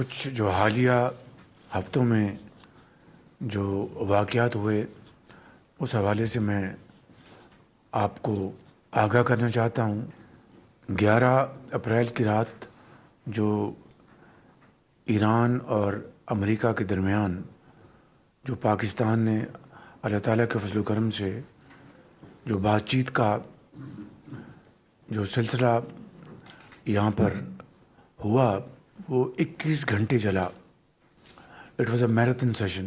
کچھ جو حالیہ ہفتوں میں جو واقعات ہوئے اس حوالے سے میں آپ کو آگاہ کرنا چاہتا ہوں۔ 11 اپریل کی رات جو ایران اور امریکہ کے درمیان جو پاکستان نے اللہ تعالیٰ کے فضل و کرم سے جو بات چیت کا جو سلسلہ یہاں پر ہوا وہ 21 گھنٹے چلا۔ It was a marathon session,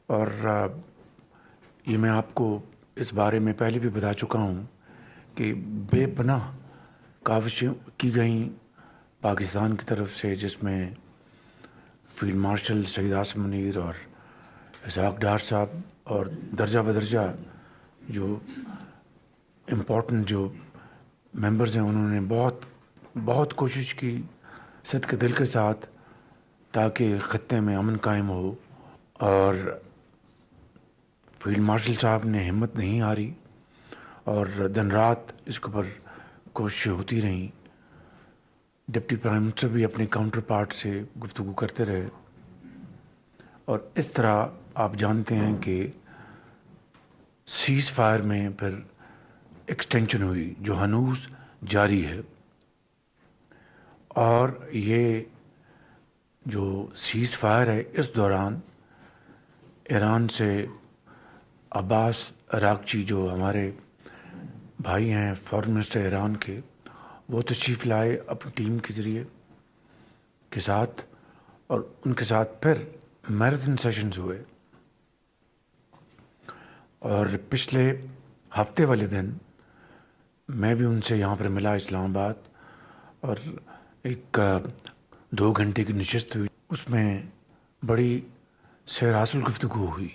اور یہ میں آپ کو اس بارے میں پہلے بھی بتا چکا ہوں کہ بے پناہ کاوشیں کی گئیں پاکستان کی طرف سے، جس میں فیلڈ مارشل سعید عاصم منیر اور اسحاق ڈار صاحب اور درجہ بدرجہ جو امپورٹنٹ جو ممبرز ہیں انہوں نے بہت کوشش کی صدق دل کے ساتھ تاکہ خطے میں امن قائم ہو، اور فیلڈ مارشل صاحب نے ہمت نہیں ہاری اور دن رات اس کے اوپر کوششیں ہوتی رہیں۔ ڈپٹی پرائم منسٹر بھی اپنے کاؤنٹر پارٹ سے گفتگو کرتے رہے، اور اس طرح آپ جانتے ہیں کہ سیز فائر میں پھر ایکسٹینشن ہوئی جو ہنوز جاری ہے، اور یہ جو سیز فائر ہے اس دوران ایران سے عباس اراغچی جو ہمارے بھائی ہیں فارن منسٹر ایران کے، وہ تشریف لائے اپنی ٹیم کے ذریعے کے ساتھ، اور ان کے ساتھ پھر میراتھن سیشنز ہوئے۔ اور پچھلے ہفتے والے دن میں بھی ان سے یہاں پر ملا اسلام آباد، اور ایک 2 گھنٹے کی نشست ہوئی، اس میں بڑی سیر حاصل گفتگو ہوئی،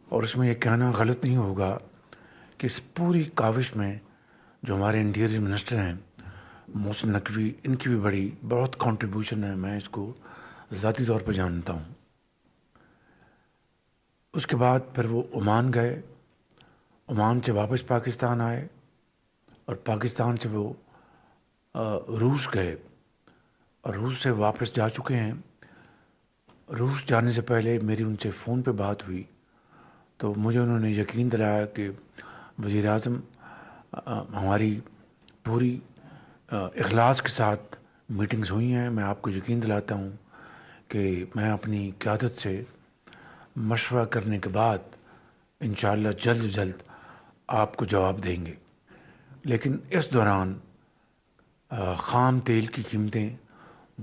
اور اس میں یہ کہنا غلط نہیں ہوگا کہ اس پوری کاوش میں جو ہمارے انٹیریئر منسٹر ہیں محسن نقوی، ان کی بھی بہت کنٹریبیوشن ہے، میں اس کو ذاتی طور پہ جانتا ہوں۔ اس کے بعد پھر وہ عمان گئے، عمان سے واپس پاکستان آئے، اور پاکستان سے وہ روس گئے، اور روس سے واپس جا چکے ہیں۔ روس جانے سے پہلے میری ان سے فون پہ بات ہوئی تو مجھے انہوں نے یقین دلایا کہ وزیر اعظم ہماری پوری اخلاص کے ساتھ میٹنگز ہوئی ہیں، میں آپ کو یقین دلاتا ہوں کہ میں اپنی قیادت سے مشورہ کرنے کے بعد انشاءاللہ جلد آپ کو جواب دیں گے۔ لیکن اس دوران خام تیل کی قیمتیں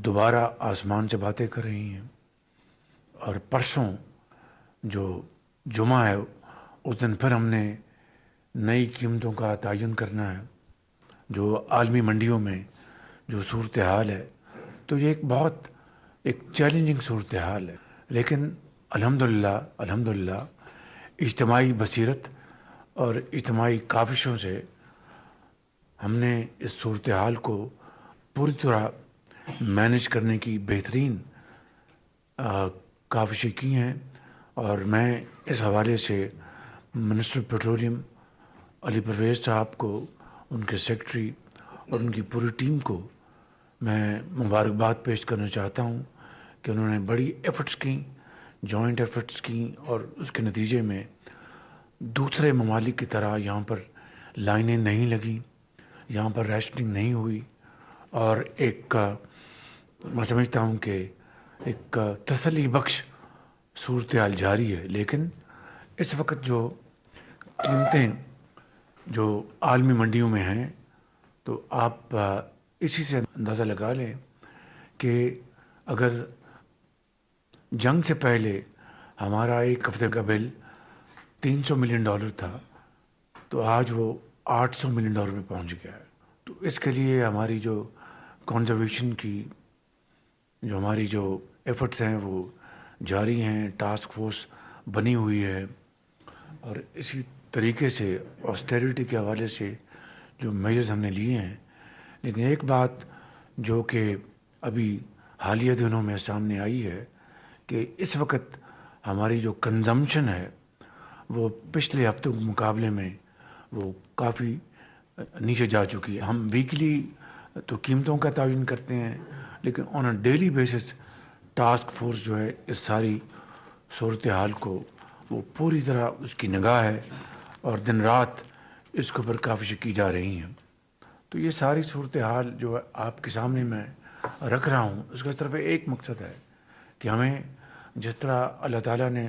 دوبارہ آسمان سے باتیں کر رہی ہیں، اور پرسوں جو جمعہ ہے اس دن پھر ہم نے نئی قیمتوں کا تعین کرنا ہے جو عالمی منڈیوں میں جو صورتحال ہے، تو یہ ایک چیلنجنگ صورتحال ہے، لیکن الحمدللہ اجتماعی بصیرت اور اجتماعی کاوشوں سے ہم نے اس صورتحال کو پوری طرح مینج کرنے کی بہترین کاوشیں کی ہیں، اور میں اس حوالے سے منسٹر پیٹرولیم علی پرویز صاحب کو، ان کے سیکرٹری اور ان کی پوری ٹیم کو میں مبارکباد پیش کرنا چاہتا ہوں کہ انہوں نے بڑی ایفرٹس کی، جوائنٹ ایفرٹس کی، اور اس کے نتیجے میں دوسرے ممالک کی طرح یہاں پر لائنیں نہیں لگیں، یہاں پر ریشننگ نہیں ہوئی، اور میں سمجھتا ہوں کہ ایک تسلی بخش صورتحال جاری ہے۔ لیکن اس وقت جو قیمتیں جو عالمی منڈیوں میں ہیں، تو آپ اسی سے اندازہ لگا لیں کہ اگر جنگ سے پہلے ہمارا ایک ہفتے کا بل $300 ملین تھا، تو آج وہ $800 ملین پہ پہنچ گیا ہے۔ تو اس کے لیے ہماری جو کنزرویشن کی جو ہماری جو ایفرٹس ہیں وہ جاری ہیں، ٹاسک فورس بنی ہوئی ہے، اور اسی طریقے سے آسٹیریٹی کے حوالے سے جو میجرز ہم نے لیے ہیں۔ لیکن ایک بات جو کہ ابھی حالیہ دنوں میں سامنے آئی ہے کہ اس وقت ہماری جو کنزمپشن ہے وہ پچھلے ہفتوں کے مقابلے میں وہ کافی نیچے جا چکی ہے۔ ہم ویکلی تو قیمتوں کا تعین کرتے ہیں، لیکن on a daily basis task force جو ہے اس ساری صورتحال کو وہ پوری طرح اس کی نگاہ ہے اور دن رات اس کے اوپر کاوشیں کی جا رہی ہیں. تو یہ ساری صورتحال جو ہے آپ کے سامنے میں رکھ رہا ہوں، اس کا صرف ایک مقصد ہے کہ ہمیں جس طرح اللہ تعالیٰ نے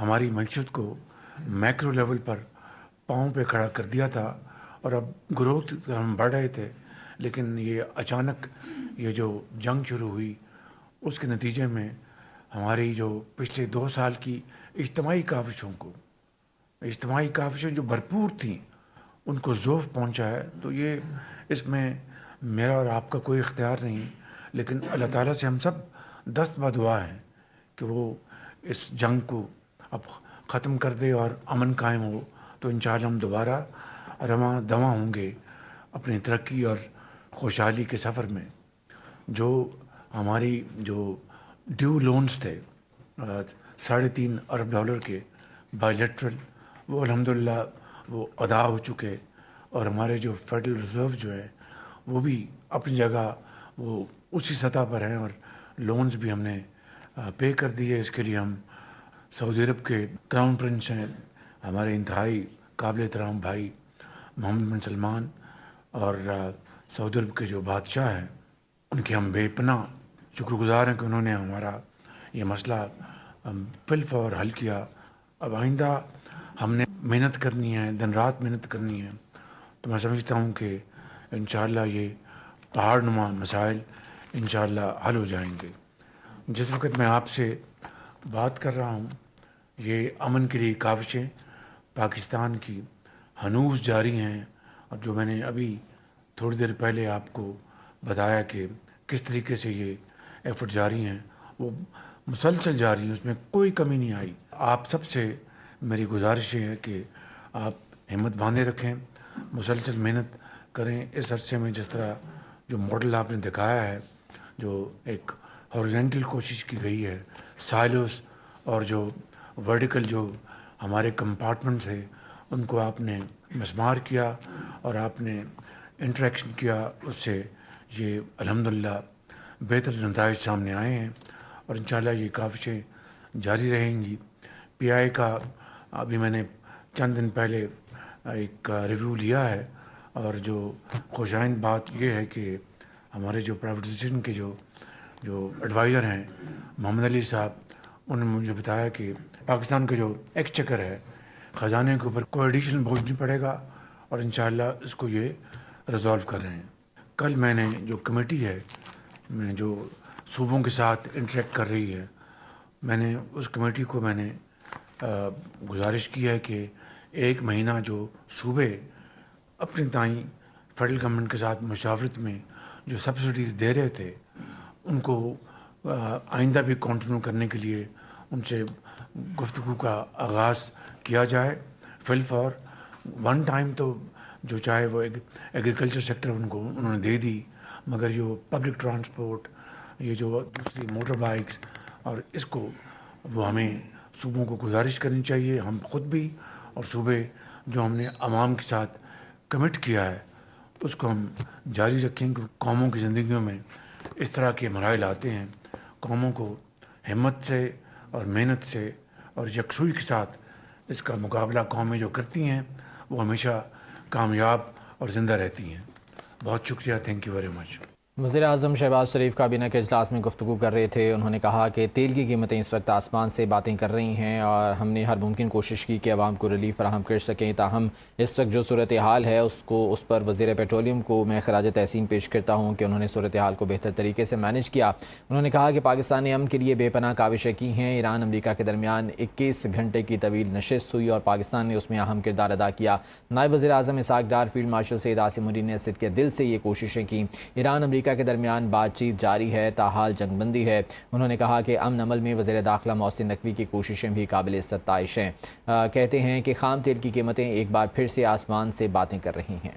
ہماری معیشت کو میکرو لیول پر پاؤں پہ کھڑا کر دیا تھا اور اب گروتھ ہم بڑھ رہے تھے، لیکن یہ اچانک یہ جو جنگ شروع ہوئی اس کے نتیجے میں ہماری جو پچھلے 2 سال کی اجتماعی کاوشیں جو بھرپور تھیں ان کو ذوف پہنچا ہے. تو یہ اس میں میرا اور آپ کا کوئی اختیار نہیں، لیکن اللہ تعالیٰ سے ہم سب دست بدعا ہیں کہ وہ اس جنگ کو اب ختم کر دے اور امن قائم ہو، تو انشاءاللہ ہم دوبارہ رواں دواں ہوں گے اپنی ترقی اور خوشحالی کے سفر میں. جو ہماری جو ڈیو لونز تھے $3.5 ارب کے بائی لیٹرل، وہ الحمدللہ وہ ادا ہو چکے، اور ہمارے جو فیڈرل ریزرو جو ہے وہ بھی اپنی جگہ وہ اسی سطح پر ہیں، اور لونز بھی ہم نے پے کر دیے. اس کے لیے ہم سعودی عرب کے کراؤن پرنس ہیں، ہمارے انتہائی قابل احترام بھائی محمد بن سلمان، اور سعودی عرب کے جو بادشاہ ہیں ان کے ہم بے پناہ شکر گزار ہیں کہ انہوں نے ہمارا یہ مسئلہ بالفور حل کیا. اب آئندہ ہم نے محنت کرنی ہے، دن رات محنت کرنی ہے. تو میں سمجھتا ہوں کہ انشاءاللہ یہ پہاڑ نما مسائل انشاءاللہ حل ہو جائیں گے. جس وقت میں آپ سے بات کر رہا ہوں یہ امن کے لیے کاوشیں پاکستان کی ہنوز جاری ہیں، اور جو میں نے ابھی تھوڑی دیر پہلے آپ کو بتایا کہ کس طریقے سے یہ ایفرٹ جاری ہیں وہ مسلسل جاری ہیں، اس میں کوئی کمی نہیں آئی. آپ سب سے میری گزارش یہ ہے کہ آپ ہمت باندھے رکھیں، مسلسل محنت کریں اس عرصے میں. جس طرح جو ماڈل آپ نے دکھایا ہے، جو ایک ہارزینٹل کوشش کی گئی ہے، سائلوس اور جو ورٹیکل جو ہمارے کمپارٹمنٹس ہیں ان کو آپ نے مسمار کیا اور آپ نے انٹریکشن کیا، اس سے یہ الحمدللہ بہتر نتائج سامنے آئے ہیں، اور انشاءاللہ یہ کاوشیں جاری رہیں گی. پی آئی کا ابھی میں نے چند دن پہلے ایک ریویو لیا ہے، اور جو خوشائند بات یہ ہے کہ ہمارے جو پرائیویٹائزیشن کے جو ایڈوائزر ہیں محمد علی صاحب، انہوں نے مجھے بتایا کہ پاکستان کا جو ایکسچیکر ہے خزانے کے اوپر کوئی ایڈیشنل بوجھ نہیں پڑے گا، اور انشاءاللہ اس کو یہ ریزالو کر رہے ہیں. کل میں نے جو کمیٹی ہے میں جو صوبوں کے ساتھ انٹریکٹ کر رہی ہے، میں نے اس کمیٹی کو میں نے گزارش کی ہے کہ 1 مہینہ جو صوبے اپنے تائیں فیڈرل گورنمنٹ کے ساتھ مشاورت میں جو سبسڈیز دے رہے تھے ان کو آئندہ بھی کنٹینیو کرنے کے لیے ان سے گفتگو کا آغاز کیا جائے. فل فار ون ٹائم تو جو چاہے وہ ایگریکلچر سیکٹر ان کو انہوں نے دے دی، مگر جو پبلک ٹرانسپورٹ، یہ جو دوسری موٹر بائکس، اور اس کو وہ ہمیں صوبوں کو گزارش کرنی چاہیے، ہم خود بھی اور صوبے جو ہم نے عوام کے ساتھ کمٹ کیا ہے اس کو ہم جاری رکھیں. کہ قوموں کی زندگیوں میں اس طرح کے مراحل آتے ہیں، قوموں کو ہمت سے اور محنت سے اور یکسوئی کے ساتھ اس کا مقابلہ قومیں جو کرتی ہیں وہ ہمیشہ کامیاب اور زندہ رہتی ہیں. بہت شکریہ، تھینک یو ویری مچ. وزیر اعظم شہباز شریف کابینہ کے اجلاس میں گفتگو کر رہے تھے. انہوں نے کہا کہ تیل کی قیمتیں اس وقت آسمان سے باتیں کر رہی ہیں اور ہم نے ہر ممکن کوشش کی کہ عوام کو ریلیف فراہم کر سکیں، تاہم اس وقت جو صورتحال ہے اس پر وزیر پیٹرولیم کو میں خراج تحسین پیش کرتا ہوں کہ انہوں نے صورتحال کو بہتر طریقے سے مینج کیا. انہوں نے کہا کہ پاکستان نے امن کے لیے بے پناہ کاوشیں کی ہیں. ایران امریکہ کے درمیان 21 گھنٹے کی طویل نشست ہوئی اور پاکستان نے اس میں اہم کردار ادا کیا. نائب وزیر اعظم اسحاق ڈار فیلڈ مارشل سید عاصم الدین نے صدقے دل سے یہ کوششیں کی. ایران امریکہ کے درمیان بات چیت جاری ہے، تاحال جنگ بندی ہے. انہوں نے کہا کہ امن عمل میں وزیر داخلہ محسن نقوی کی کوششیں بھی قابل ستائش ہیں. کہتے ہیں کہ خام تیل کی قیمتیں ایک بار پھر سے آسمان سے باتیں کر رہی ہیں.